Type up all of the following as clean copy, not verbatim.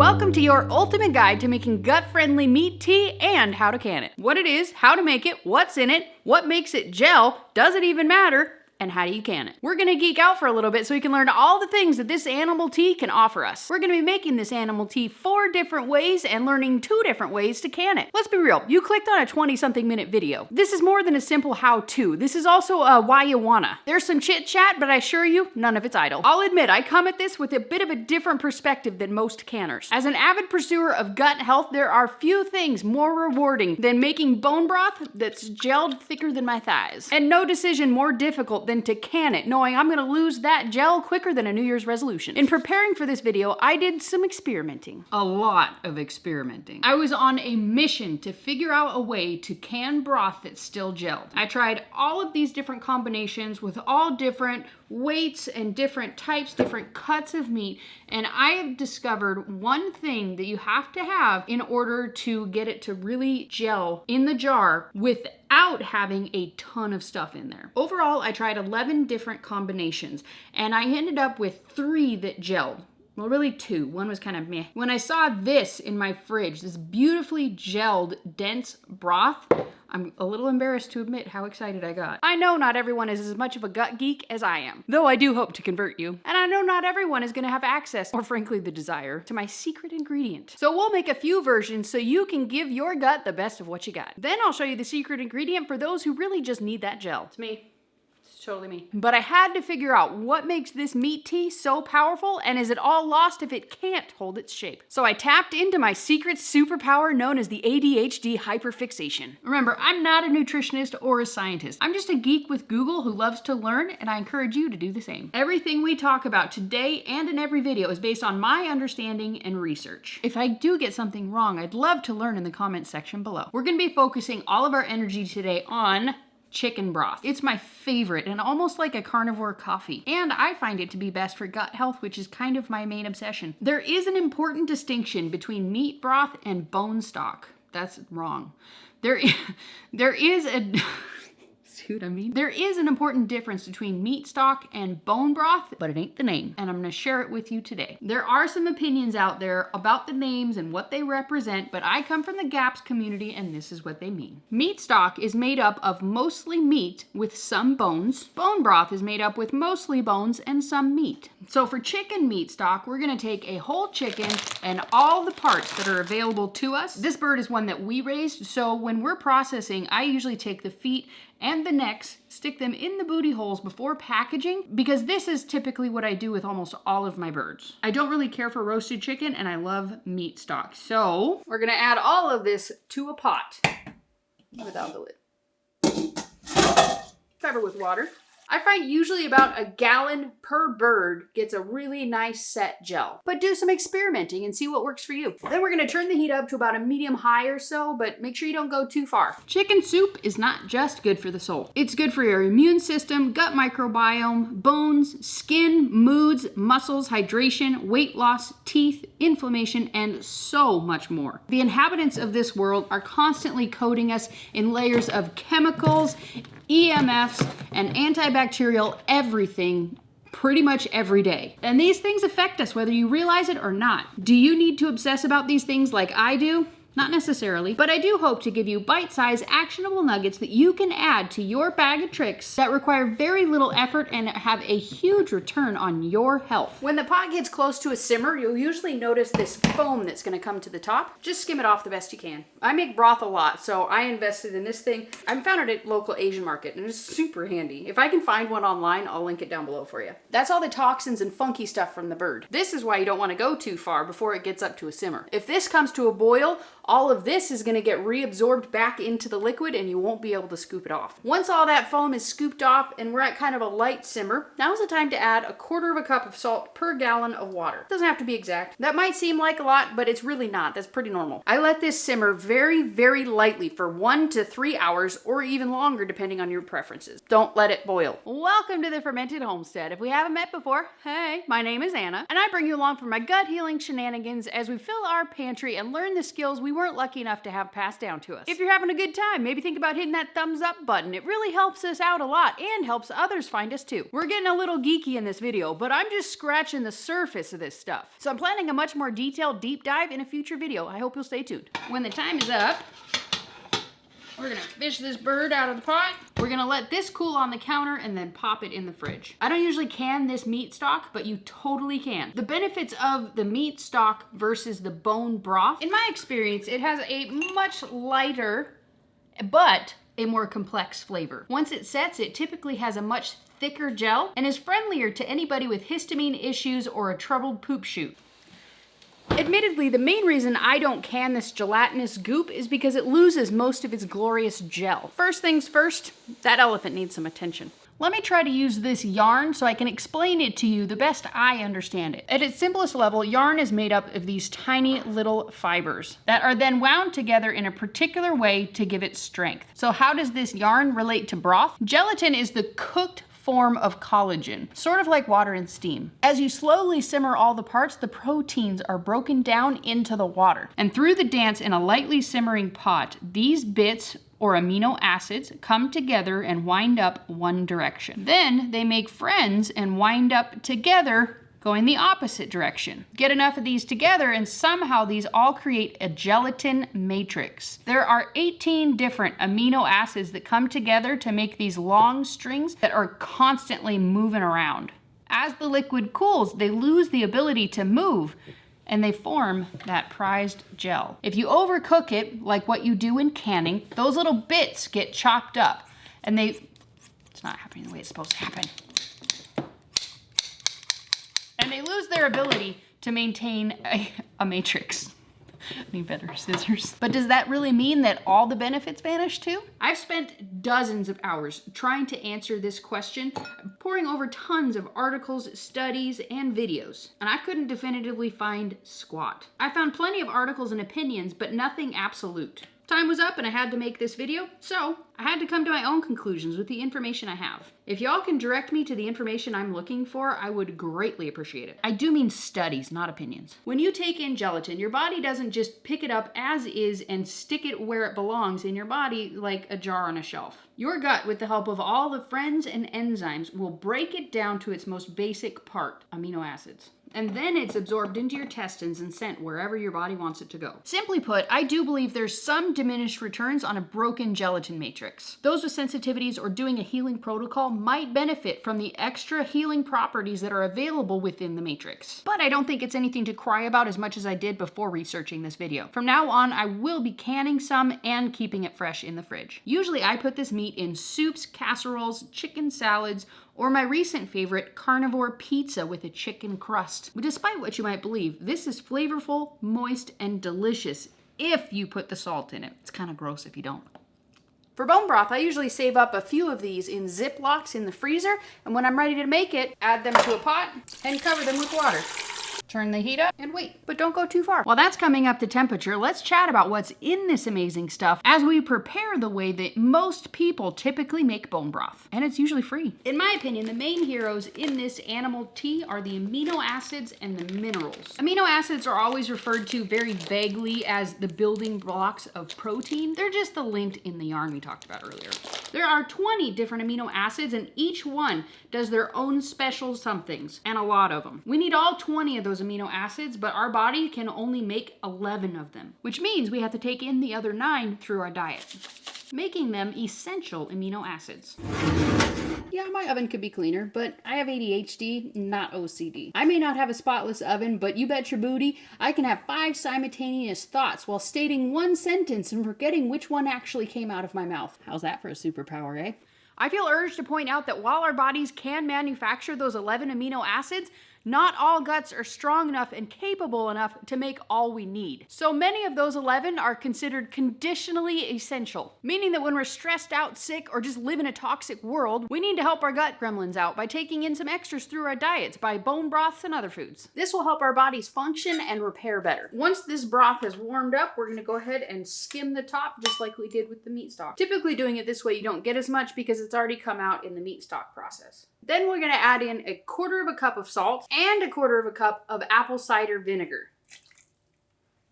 Welcome to your ultimate guide to making gut-friendly meat tea and how to can it. What it is, how to make it, what's in it, what makes it gel, does it even matter, and how do you can it? We're gonna geek out for a little bit so we can learn all the things that this animal tea can offer us. We're gonna be making this animal tea 4 different ways and learning 2 different ways to can it. Let's be real, you clicked on a 20-something minute video. This is more than a simple how-to. This is also a why you wanna. There's some chit chat, but I assure you, none of it's idle. I'll admit, I come at this with a bit of a different perspective than most canners. As an avid pursuer of gut health, there are few things more rewarding than making bone broth that's gelled thicker than my thighs. And no decision more difficult than to can it, knowing I'm gonna lose that gel quicker than a New Year's resolution. In preparing for this video, I did some experimenting. A lot of experimenting. I was on a mission to figure out a way to can broth that's still gelled. I tried all of these different combinations with all different weights and different types, different cuts of meat, and I have discovered one thing that you have to have in order to get it to really gel in the jar without having a ton of stuff in there. Overall, I tried 11 different combinations, and I ended up with 3 that gelled. Well, really 2. One was kind of meh. When I saw this in my fridge, this beautifully gelled, dense broth, I'm a little embarrassed to admit how excited I got. I know not everyone is as much of a gut geek as I am, though I do hope to convert you. And I know not everyone is gonna have access, or frankly the desire, to my secret ingredient. So we'll make a few versions so you can give your gut the best of what you got. Then I'll show you the secret ingredient for those who really just need that gel. It's me. Totally me. But I had to figure out what makes this meat tea so powerful, and is it all lost if it can't hold its shape? So I tapped into my secret superpower known as the ADHD hyperfixation. Remember, I'm not a nutritionist or a scientist. I'm just a geek with Google who loves to learn, and I encourage you to do the same. Everything we talk about today and in every video is based on my understanding and research. If I do get something wrong, I'd love to learn in the comments section below. We're gonna be focusing all of our energy today on chicken broth. It's my favorite and almost like a carnivore coffee. And I find it to be best for gut health, which is kind of my main obsession. There is an important distinction between meat broth and bone stock. That's wrong. There is a... See what I mean? There is an important difference between meat stock and bone broth, but it ain't the name. And I'm gonna share it with you today. There are some opinions out there about the names and what they represent, but I come from the GAPS community and this is what they mean. Meat stock is made up of mostly meat with some bones. Bone broth is made up with mostly bones and some meat. So for chicken meat stock, we're gonna take a whole chicken and all the parts that are available to us. This bird is one that we raised, so when we're processing, I usually take the feet and the necks, stick them in the booty holes before packaging, because this is typically what I do with almost all of my birds. I don't really care for roasted chicken, and I love meat stock. So we're gonna add all of this to a pot without the lid. Cover with water. I find usually about a gallon per bird gets a really nice set gel. But do some experimenting and see what works for you. Then we're gonna turn the heat up to about a medium high or so, but make sure you don't go too far. Chicken soup is not just good for the soul. It's good for your immune system, gut microbiome, bones, skin, moods, muscles, hydration, weight loss, teeth, inflammation, and so much more. The inhabitants of this world are constantly coating us in layers of chemicals, EMFs, and antibacterial everything pretty much every day. And these things affect us whether you realize it or not. Do you need to obsess about these things like I do? Not necessarily, but I do hope to give you bite-sized, actionable nuggets that you can add to your bag of tricks that require very little effort and have a huge return on your health. When the pot gets close to a simmer, you'll usually notice this foam that's gonna come to the top. Just skim it off the best you can. I make broth a lot, so I invested in this thing. I found it at local Asian market, and it's super handy. If I can find one online, I'll link it down below for you. That's all the toxins and funky stuff from the bird. This is why you don't wanna go too far before it gets up to a simmer. If this comes to a boil, all of this is gonna get reabsorbed back into the liquid and you won't be able to scoop it off. Once all that foam is scooped off and we're at kind of a light simmer, now's the time to add 1/4 cup of salt per gallon of water. Doesn't have to be exact. That might seem like a lot, but it's really not. That's pretty normal. I let this simmer very, very lightly for 1 to 3 hours or even longer depending on your preferences. Don't let it boil. Welcome to the Fermented Homestead. If we haven't met before, hey, my name is Anna and I bring you along for my gut healing shenanigans as we fill our pantry and learn the skills we we weren't lucky enough to have passed down to us. If you're having a good time, maybe think about hitting that thumbs up button. It really helps us out a lot and helps others find us too. We're getting a little geeky in this video, but I'm just scratching the surface of this stuff. So I'm planning a much more detailed deep dive in a future video. I hope you'll stay tuned. When the time is up, we're gonna fish this bird out of the pot. We're gonna let this cool on the counter and then pop it in the fridge. I don't usually can this meat stock, but you totally can. The benefits of the meat stock versus the bone broth, in my experience, it has a much lighter, but a more complex flavor. Once it sets, it typically has a much thicker gel and is friendlier to anybody with histamine issues or a troubled poop chute. Admittedly, the main reason I don't can this gelatinous goop is because it loses most of its glorious gel. First things first, that elephant needs some attention. Let me try to use this yarn so I can explain it to you the best I understand it. At its simplest level, yarn is made up of these tiny little fibers that are then wound together in a particular way to give it strength. So how does this yarn relate to broth? Gelatin is the cooked form of collagen, sort of like water and steam. As you slowly simmer all the parts, the proteins are broken down into the water. And through the dance in a lightly simmering pot, these bits or amino acids come together and wind up one direction. Then they make friends and wind up together going the opposite direction. Get enough of these together and somehow these all create a gelatin matrix. There are 18 different amino acids that come together to make these long strings that are constantly moving around. As the liquid cools, they lose the ability to move and they form that prized gel. If you overcook it, like what you do in canning, those little bits get chopped up and it's not happening the way it's supposed to happen. And they lose their ability to maintain a matrix. Need better scissors. But does that really mean that all the benefits vanish too? I've spent dozens of hours trying to answer this question, poring over tons of articles, studies, and videos, and I couldn't definitively find squat. I found plenty of articles and opinions, but nothing absolute. Time was up and I had to make this video, so I had to come to my own conclusions with the information I have. If y'all can direct me to the information I'm looking for, I would greatly appreciate it. I do mean studies, not opinions. When you take in gelatin, your body doesn't just pick it up as is and stick it where it belongs in your body like a jar on a shelf. Your gut, with the help of all the friends and enzymes, will break it down to its most basic part, amino acids. And then it's absorbed into your intestines and sent wherever your body wants it to go. Simply put, I do believe there's some diminished returns on a broken gelatin matrix. Those with sensitivities or doing a healing protocol might benefit from the extra healing properties that are available within the matrix. But I don't think it's anything to cry about as much as I did before researching this video. From now on, I will be canning some and keeping it fresh in the fridge. Usually I put this meat in soups, casseroles, chicken salads, or my recent favorite, carnivore pizza with a chicken crust. But despite what you might believe, this is flavorful, moist, and delicious if you put the salt in it. It's kind of gross if you don't. For bone broth, I usually save up a few of these in Ziplocs in the freezer, and when I'm ready to make it, add them to a pot and cover them with water. Turn the heat up and wait, but don't go too far. While that's coming up to temperature, let's chat about what's in this amazing stuff as we prepare the way that most people typically make bone broth. And it's usually free. In my opinion, the main heroes in this animal tea are the amino acids and the minerals. Amino acids are always referred to very vaguely as the building blocks of protein. They're just the lint in the yarn we talked about earlier. There are 20 different amino acids and each one does their own special somethings, and a lot of them. We need all 20 of those amino acids, but our body can only make 11 of them, which means we have to take in the other 9 through our diet, making them essential amino acids. Yeah, my oven could be cleaner, but I have ADHD, not OCD. I may not have a spotless oven, but you bet your booty, I can have 5 simultaneous thoughts while stating one sentence and forgetting which one actually came out of my mouth. How's that for a superpower, eh? I feel urged to point out that while our bodies can manufacture those 11 amino acids, not all guts are strong enough and capable enough to make all we need. So many of those 11 are considered conditionally essential, meaning that when we're stressed out, sick, or just live in a toxic world, we need to help our gut gremlins out by taking in some extras through our diets, by bone broths and other foods. This will help our bodies function and repair better. Once this broth has warmed up, we're gonna go ahead and skim the top just like we did with the meat stock. Typically doing it this way, you don't get as much because it's already come out in the meat stock process. Then we're gonna add in 1/4 cup of salt and 1/4 cup of apple cider vinegar.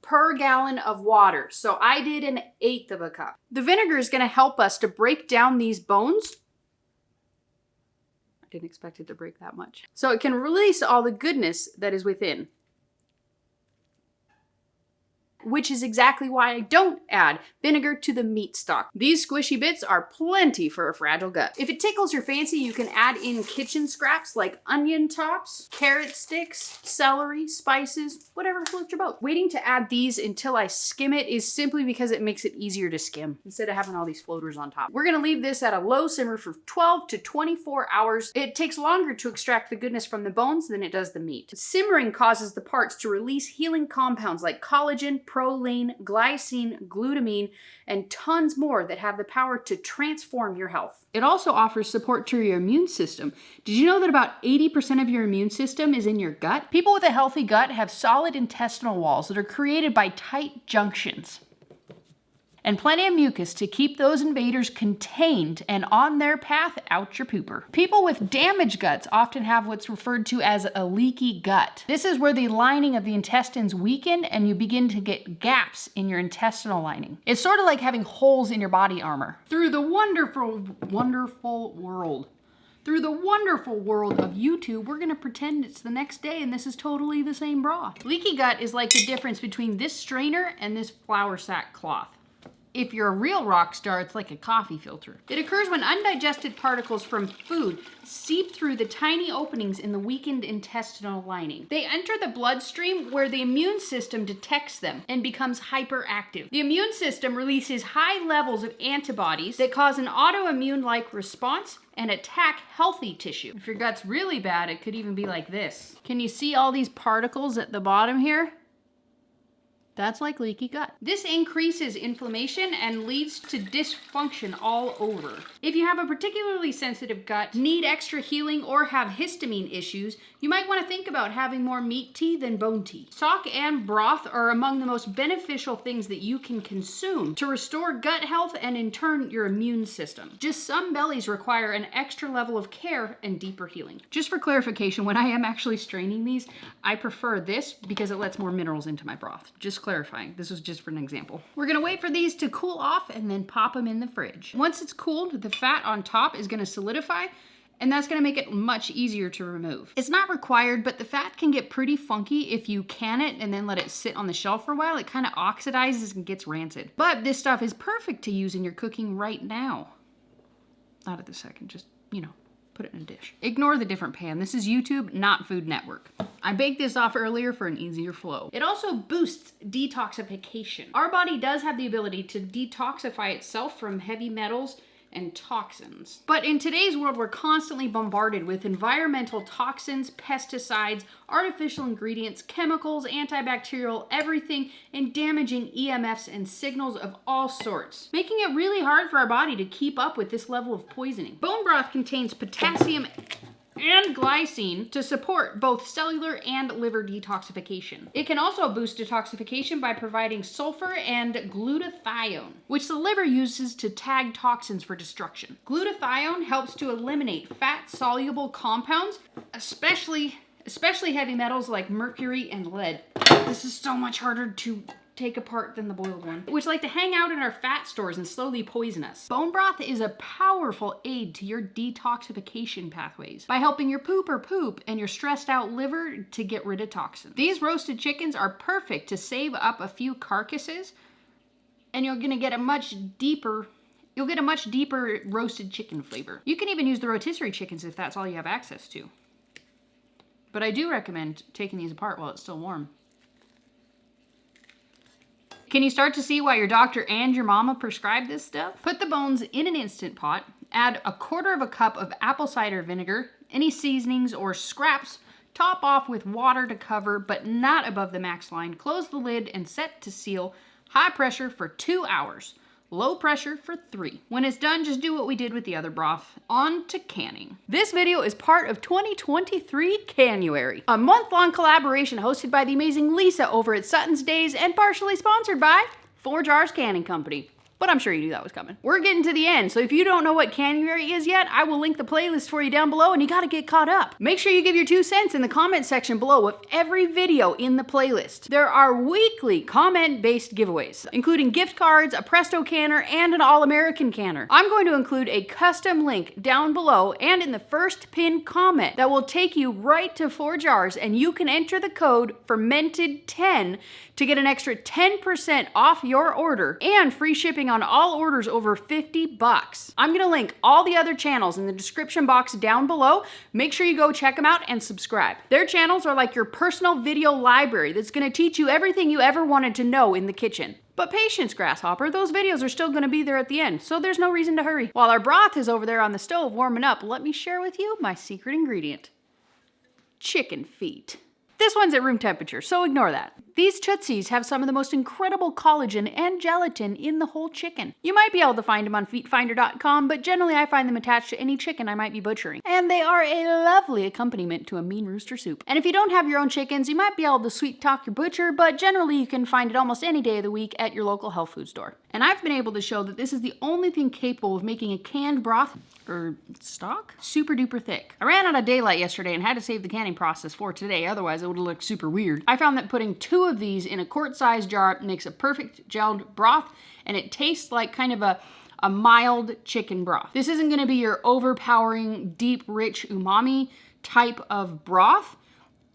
per gallon of water. So I did 1/8 of a cup. The vinegar is gonna help us to break down these bones. I didn't expect it to break that much. So it can release all the goodness that is within. Which is exactly why I don't add vinegar to the meat stock. These squishy bits are plenty for a fragile gut. If it tickles your fancy, you can add in kitchen scraps like onion tops, carrot sticks, celery, spices, whatever floats your boat. Waiting to add these until I skim it is simply because it makes it easier to skim instead of having all these floaters on top. We're gonna leave this at a low simmer for 12 to 24 hours. It takes longer to extract the goodness from the bones than it does the meat. Simmering causes the parts to release healing compounds like collagen, proline, glycine, glutamine, and tons more that have the power to transform your health. It also offers support to your immune system. Did you know that about 80% of your immune system is in your gut? People with a healthy gut have solid intestinal walls that are created by tight junctions and plenty of mucus to keep those invaders contained and on their path out your pooper. People with damaged guts often have what's referred to as a leaky gut. This is where the lining of the intestines weaken and you begin to get gaps in your intestinal lining. It's sort of like having holes in your body armor. Through the wonderful world of YouTube, we're gonna pretend it's the next day and this is totally the same broth. Leaky gut is like the difference between this strainer and this flour sack cloth. If you're a real rock star, it's like a coffee filter. It occurs when undigested particles from food seep through the tiny openings in the weakened intestinal lining. They enter the bloodstream where the immune system detects them and becomes hyperactive. The immune system releases high levels of antibodies that cause an autoimmune-like response and attack healthy tissue. If your gut's really bad, it could even be like this. Can you see all these particles at the bottom here? That's like leaky gut. This increases inflammation and leads to dysfunction all over. If you have a particularly sensitive gut, need extra healing, or have histamine issues, you might want to think about having more meat tea than bone tea. Stock and broth are among the most beneficial things that you can consume to restore gut health and in turn your immune system. Just some bellies require an extra level of care and deeper healing. Just for clarification, when I am actually straining these, I prefer this because it lets more minerals into my broth. Just clarifying. This was just for an example. We're gonna wait for these to cool off and then pop them in the fridge. Once it's cooled, the fat on top is gonna solidify, and that's gonna make it much easier to remove. It's not required, but the fat can get pretty funky if you can it and then let it sit on the shelf for a while. It kind of oxidizes and gets rancid. But this stuff is perfect to use in your cooking right now. Not at the second, just, put it in a dish. Ignore the different pan. This is YouTube, not Food Network. I baked this off earlier for an easier flow. It also boosts detoxification. Our body does have the ability to detoxify itself from heavy metals and toxins. But in today's world, we're constantly bombarded with environmental toxins, pesticides, artificial ingredients, chemicals, antibacterial, everything, and damaging EMFs and signals of all sorts, making it really hard for our body to keep up with this level of poisoning. Bone broth contains potassium and glycine to support both cellular and liver detoxification. It can also boost detoxification by providing sulfur and glutathione, which the liver uses to tag toxins for destruction. Glutathione helps to eliminate fat-soluble compounds, especially heavy metals like mercury and lead. This is so much harder to take apart than the boiled one, which like to hang out in our fat stores and slowly poison us. Bone broth is a powerful aid to your detoxification pathways by helping your poop and your stressed out liver to get rid of toxins. These roasted chickens are perfect to save up a few carcasses, and you're gonna get a much deeper roasted chicken flavor. You can even use the rotisserie chickens if that's all you have access to. But I do recommend taking these apart while it's still warm. Can you start to see why your doctor and your mama prescribed this stuff? Put the bones in an Instant Pot, add 1/4 cup of apple cider vinegar, any seasonings or scraps, top off with water to cover, but not above the max line. Close the lid and set to seal. High pressure for 2 hours. Low pressure for 3. When it's done, just do what we did with the other broth. On to canning. This video is part of 2023 Canuary, a month-long collaboration hosted by the amazing Lisa over at Sutton's Days and partially sponsored by 4 Jars Canning Company. But I'm sure you knew that was coming. We're getting to the end, so if you don't know what Canuary is yet, I will link the playlist for you down below, and you gotta get caught up. Make sure you give your 2 cents in the comment section below of every video in the playlist. There are weekly comment-based giveaways, including gift cards, a Presto canner, and an All-American canner. I'm going to include a custom link down below and in the first pinned comment that will take you right to 4 jars, and you can enter the code Fermented10 to get an extra 10% off your order and free shipping on all orders over $50. I'm gonna link all the other channels in the description box down below. Make sure you go check them out and subscribe. Their channels are like your personal video library that's gonna teach you everything you ever wanted to know in the kitchen. But patience, Grasshopper, those videos are still gonna be there at the end, so there's no reason to hurry. While our broth is over there on the stove warming up, let me share with you my secret ingredient. Chicken feet. This one's at room temperature, so ignore that. These Tootsies have some of the most incredible collagen and gelatin in the whole chicken. You might be able to find them on feetfinder.com, but generally I find them attached to any chicken I might be butchering. And they are a lovely accompaniment to a mean rooster soup. And if you don't have your own chickens, you might be able to sweet talk your butcher, but generally you can find it almost any day of the week at your local health food store. And I've been able to show that this is the only thing capable of making a canned broth, or stock, super duper thick. I ran out of daylight yesterday and had to save the canning process for today, otherwise it would have looked super weird. I found that putting 2 of these in a quart-sized jar makes a perfect gelled broth, and it tastes like kind of a mild chicken broth. This isn't gonna be your overpowering, deep, rich umami type of broth.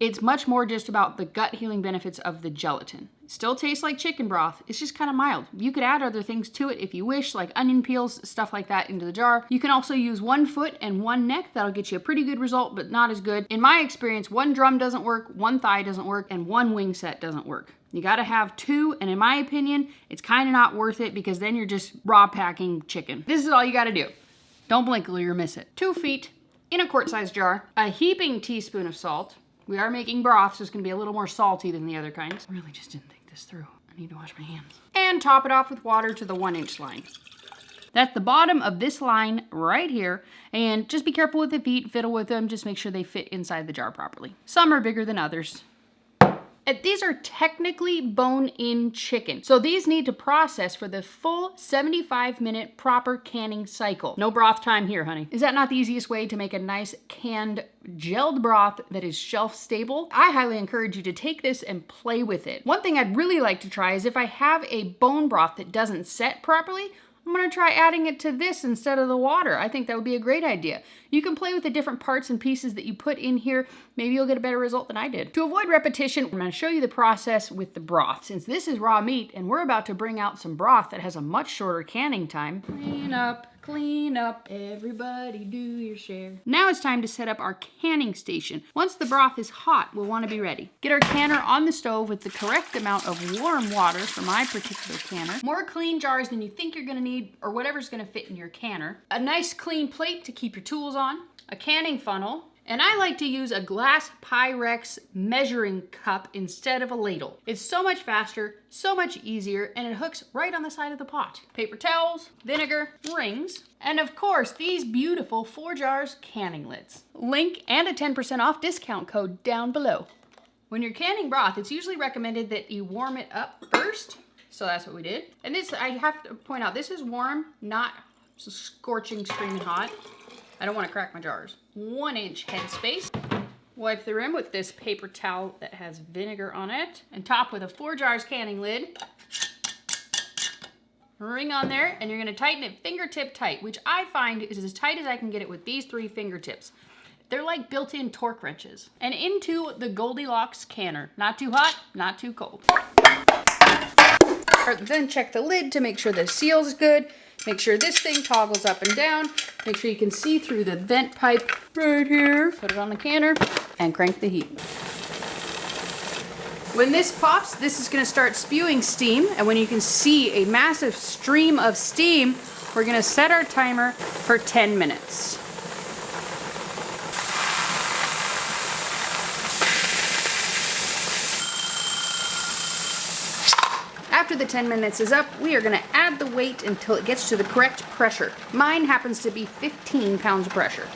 It's much more just about the gut healing benefits of the gelatin. It still tastes like chicken broth, it's just kind of mild. You could add other things to it if you wish, like onion peels, stuff like that into the jar. You can also use 1 foot and 1 neck. That'll get you a pretty good result, but not as good. In my experience, 1 drum doesn't work, 1 thigh doesn't work, and 1 wing set doesn't work. You gotta have 2, and in my opinion, it's kind of not worth it because then you're just raw packing chicken. This is all you gotta do. Don't blink or you'll miss it. 2 feet in a quart-sized jar, a heaping teaspoon of salt. We are making broth, so it's gonna be a little more salty than the other kinds. I really just didn't think this through. I need to wash my hands. And top it off with water to the 1-inch line. That's the bottom of this line right here. And just be careful with the feet, fiddle with them, just make sure they fit inside the jar properly. Some are bigger than others. And these are technically bone-in chicken, so these need to process for the full 75-minute proper canning cycle. No broth time here, honey. Is that not the easiest way to make a nice canned gelled broth that is shelf stable? I highly encourage you to take this and play with it. One thing I'd really like to try is if I have a bone broth that doesn't set properly, I'm gonna try adding it to this instead of the water. I think that would be a great idea. You can play with the different parts and pieces that you put in here. Maybe you'll get a better result than I did. To avoid repetition, I'm gonna show you the process with the broth. Since this is raw meat and we're about to bring out some broth that has a much shorter canning time. Clean up, everybody do your share. Now it's time to set up our canning station. Once the broth is hot, we'll want to be ready. Get our canner on the stove with the correct amount of warm water for my particular canner. More clean jars than you think you're gonna need, or whatever's gonna fit in your canner. A nice clean plate to keep your tools on. A canning funnel. And I like to use a glass Pyrex measuring cup instead of a ladle. It's so much faster, so much easier, and it hooks right on the side of the pot. Paper towels, vinegar, rings, and of course, these beautiful 4 jars canning lids. Link and a 10% off discount code down below. When you're canning broth, it's usually recommended that you warm it up first. So that's what we did. And this, I have to point out, this is warm, not scorching, screaming hot. I don't want to crack my jars. 1-inch headspace. Wipe the rim with this paper towel that has vinegar on it. And top with a 4 jars canning lid. Ring on there, and you're gonna tighten it fingertip tight, which I find is as tight as I can get it with these 3 fingertips. They're like built-in torque wrenches. And into the Goldilocks canner. Not too hot, not too cold. Then check the lid to make sure the seal's good. Make sure this thing toggles up and down. Make sure you can see through the vent pipe right here. Put it on the canner and crank the heat. When this pops, this is gonna start spewing steam. And when you can see a massive stream of steam, we're gonna set our timer for 10 minutes. After the 10 minutes is up, we are gonna add the weight until it gets to the correct pressure. Mine happens to be 15 pounds of pressure.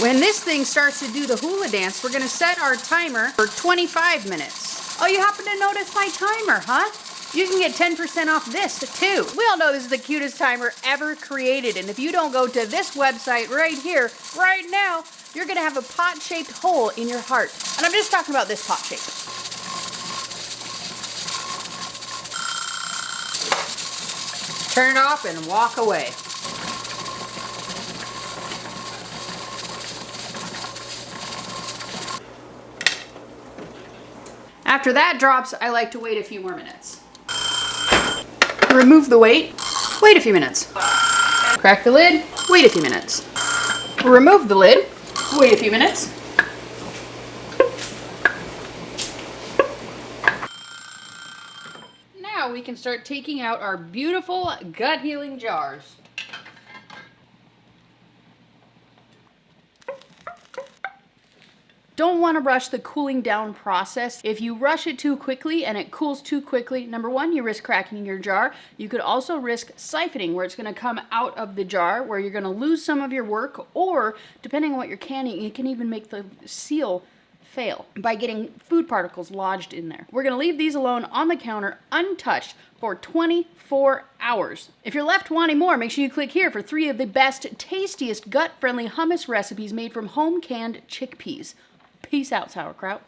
When this thing starts to do the hula dance, we're gonna set our timer for 25 minutes. Oh, you happen to notice my timer, huh? You can get 10% off this too. We all know this is the cutest timer ever created, and if you don't go to this website right here, right now, you're gonna have a pot-shaped hole in your heart. And I'm just talking about this pot shape. Turn it off and walk away. After that drops, I like to wait a few more minutes. Remove the weight, wait a few minutes. Crack the lid, wait a few minutes. Remove the lid, wait a few minutes. Now we can start taking out our beautiful gut healing jars. Don't want to rush the cooling down process. If you rush it too quickly and it cools too quickly, number one, you risk cracking your jar. You could also risk siphoning, where it's going to come out of the jar, where you're going to lose some of your work, or depending on what you're canning, it can even make the seal fail by getting food particles lodged in there. We're going to leave these alone on the counter untouched for 24 hours. If you're left wanting more, make sure you click here for 3 of the best, tastiest, gut-friendly hummus recipes made from home-canned chickpeas. Peace out, sauerkraut.